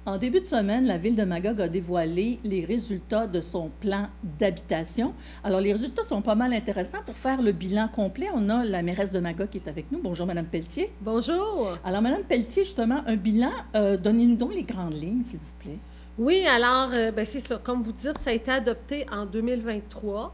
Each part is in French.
En début de semaine, la ville de Magog a dévoilé les résultats de son plan d'habitation. Alors, les résultats sont pas mal intéressants. Pour faire le bilan complet, on a la mairesse de Magog qui est avec nous. Bonjour, Madame Pelletier. Bonjour. Alors, Madame Pelletier, justement, un bilan. Donnez-nous donc les grandes lignes, s'il vous plaît. Oui, alors, c'est ça. Comme vous dites, ça a été adopté en 2023.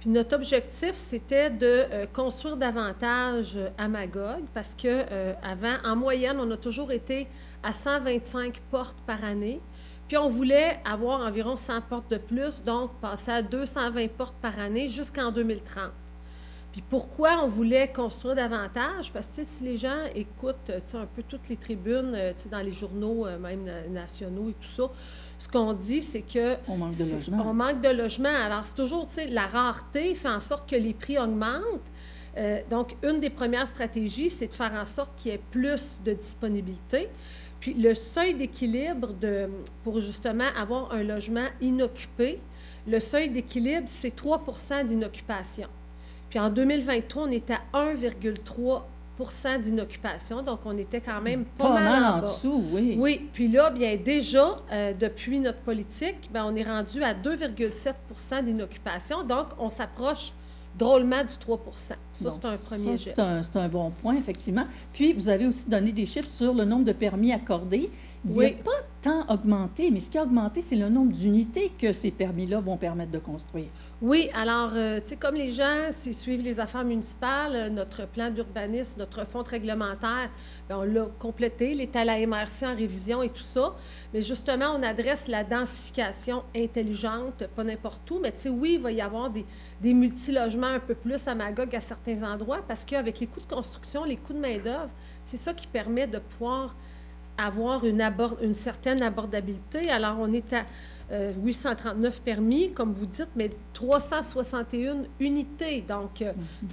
Puis notre objectif, c'était de construire davantage à Magog parce que avant, en moyenne, on a toujours été à 125 portes par année. Puis on voulait avoir environ 100 portes de plus, donc passer à 220 portes par année jusqu'en 2030. Puis pourquoi on voulait construire davantage? Parce que si les gens écoutent un peu toutes les tribunes dans les journaux, même nationaux et tout ça, ce qu'on dit, c'est que... On manque de logement. On manque de logement. Alors, c'est toujours, la rareté fait en sorte que les prix augmentent. Donc, une des premières stratégies, c'est de faire en sorte qu'il y ait plus de disponibilité. Puis, le seuil d'équilibre pour justement avoir un logement inoccupé, le seuil d'équilibre, c'est 3 d'inoccupation. Puis, en 2023, on était à 1,3 d'inoccupation, donc on était quand même pas mal en bas. Dessous, oui. Oui, puis là, bien déjà, depuis notre politique, bien, on est rendu à 2,7 d'inoccupation, donc on s'approche drôlement du 3 Ça, c'est un premier geste. C'est un bon point, effectivement. Puis, vous avez aussi donné des chiffres sur le nombre de permis accordés. Il n'a pas tant augmenté, mais ce qui a augmenté, c'est le nombre d'unités que ces permis-là vont permettre de construire. Oui, alors, tu sais, comme les gens, s'ils suivent les affaires municipales, notre plan d'urbanisme, notre fonds réglementaire, bien, on l'a complété, il est à la MRC en révision et tout ça. Mais justement, on adresse la densification intelligente, pas n'importe où, mais tu sais, oui, il va y avoir des multilogements un peu plus à Magog à certains endroits, parce qu'avec les coûts de construction, les coûts de main-d'œuvre, c'est ça qui permet de pouvoir avoir une certaine abordabilité. Alors, on est à 839 permis, comme vous dites, mais 361 unités. Donc,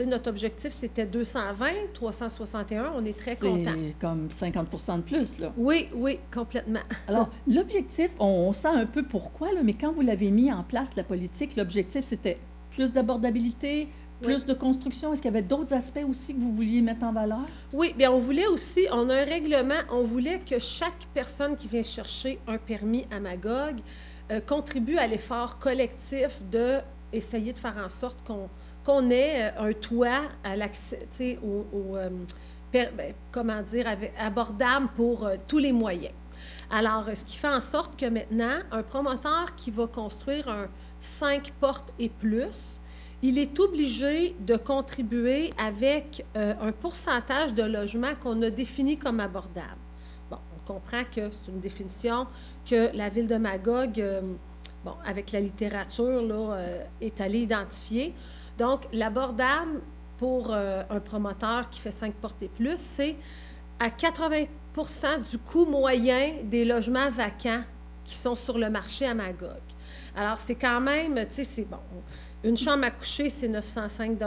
notre objectif, c'était 220, 361. On est très contents. C'est comme 50 de plus, là. Oui, oui, complètement. Alors, l'objectif, on sent un peu pourquoi, là, mais quand vous l'avez mis en place, la politique, l'objectif, c'était plus d'abordabilité, plus de construction. Est-ce qu'il y avait d'autres aspects aussi que vous vouliez mettre en valeur? Oui, bien, on voulait aussi, on a un règlement, on voulait que chaque personne qui vient chercher un permis à Magog contribue à l'effort collectif d'essayer de faire en sorte qu'on ait un toit à l'accès, tu sais, comment dire, abordable pour tous les moyens. Alors, ce qui fait en sorte que maintenant, un promoteur qui va construire un 5 portes et plus, il est obligé de contribuer avec un pourcentage de logements qu'on a défini comme abordable. Bon, on comprend que c'est une définition que la ville de Magog, avec la littérature, là, est allée identifier. Donc, l'abordable pour un promoteur qui fait 5 portes et plus, c'est à 80 du coût moyen des logements vacants qui sont sur le marché à Magog. Alors, c'est quand même, tu sais, c'est bon. Une chambre à coucher, c'est 905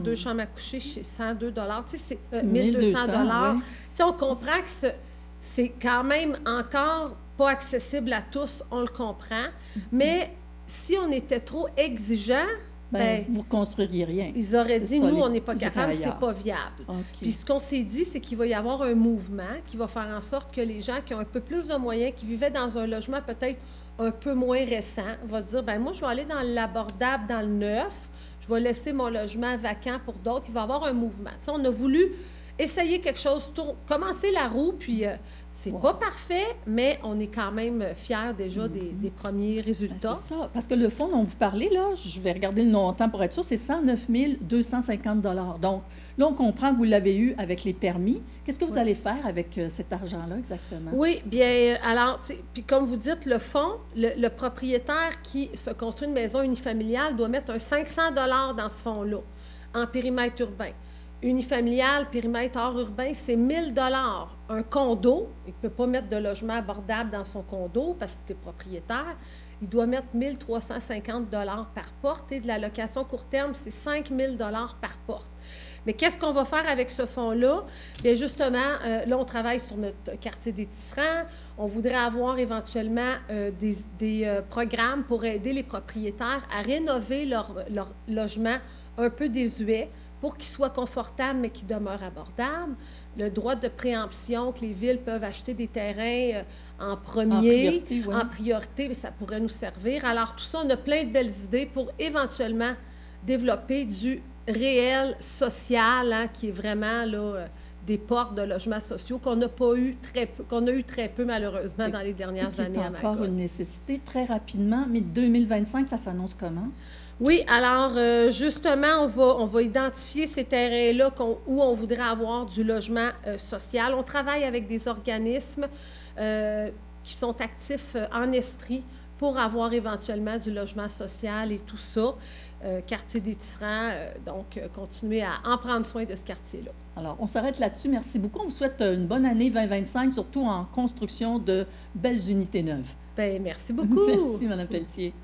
Deux chambres à coucher, c'est 102 tu sais, c'est 1200 Tu sais, on comprend que c'est quand même encore pas accessible à tous, on le comprend. Mais si on était trop exigeant, ben, vous ne construiriez rien. Ils auraient dit, nous, on n'est pas capable, c'est pas viable. Okay. Puis ce qu'on s'est dit, c'est qu'il va y avoir un mouvement qui va faire en sorte que les gens qui ont un peu plus de moyens, qui vivaient dans un logement peut-être un peu moins récent, vont dire, bien, moi, je vais aller dans l'abordable, dans le neuf, je vais laisser mon logement vacant pour d'autres. Il va y avoir un mouvement. Tu sais, on a voulu essayer quelque chose, commencer la roue, puis c'est pas parfait, mais on est quand même fiers déjà des premiers résultats. Ben, c'est ça, parce que le fonds dont vous parlez, là, je vais regarder le montant pour être sûr, c'est 109 250 Donc, là, on comprend que vous l'avez eu avec les permis. Qu'est-ce que vous allez faire avec cet argent-là exactement? Oui, bien, alors, puis comme vous dites, le fonds, le propriétaire qui se construit une maison unifamiliale doit mettre un 500 dans ce fonds-là, en périmètre urbain. Unifamilial, périmètre hors urbain, c'est 1 000 Un condo, il ne peut pas mettre de logement abordable dans son condo parce que c'est propriétaire. Il doit mettre 1 350 par porte et de la location court terme, c'est 5 000 par porte. Mais qu'est-ce qu'on va faire avec ce fonds-là? Bien, justement, là, on travaille sur notre quartier des tisserands. On voudrait avoir éventuellement des programmes pour aider les propriétaires à rénover leur logement un peu désuet pour qu'ils soient confortables, mais qu'ils demeurent abordables. Le droit de préemption, que les villes peuvent acheter des terrains en premier, en priorité, mais ça pourrait nous servir. Alors, tout ça, on a plein de belles idées pour éventuellement développer du réel social, hein, qui est vraiment là, des portes de logements sociaux qu'on n'a pas eu très peu, qu'on a eu très peu malheureusement dans les dernières années à Magog. C'est encore une nécessité très rapidement, mais 2025, ça s'annonce comment? Oui, alors justement, on va identifier ces terrains-là où on voudrait avoir du logement social. On travaille avec des organismes qui sont actifs en Estrie pour avoir éventuellement du logement social et tout ça. Quartier des Tisserands, donc continuer à en prendre soin de ce quartier-là. Alors, on s'arrête là-dessus. Merci beaucoup. On vous souhaite une bonne année 2025, surtout en construction de belles unités neuves. Bien, merci beaucoup. Merci, Mme Pelletier.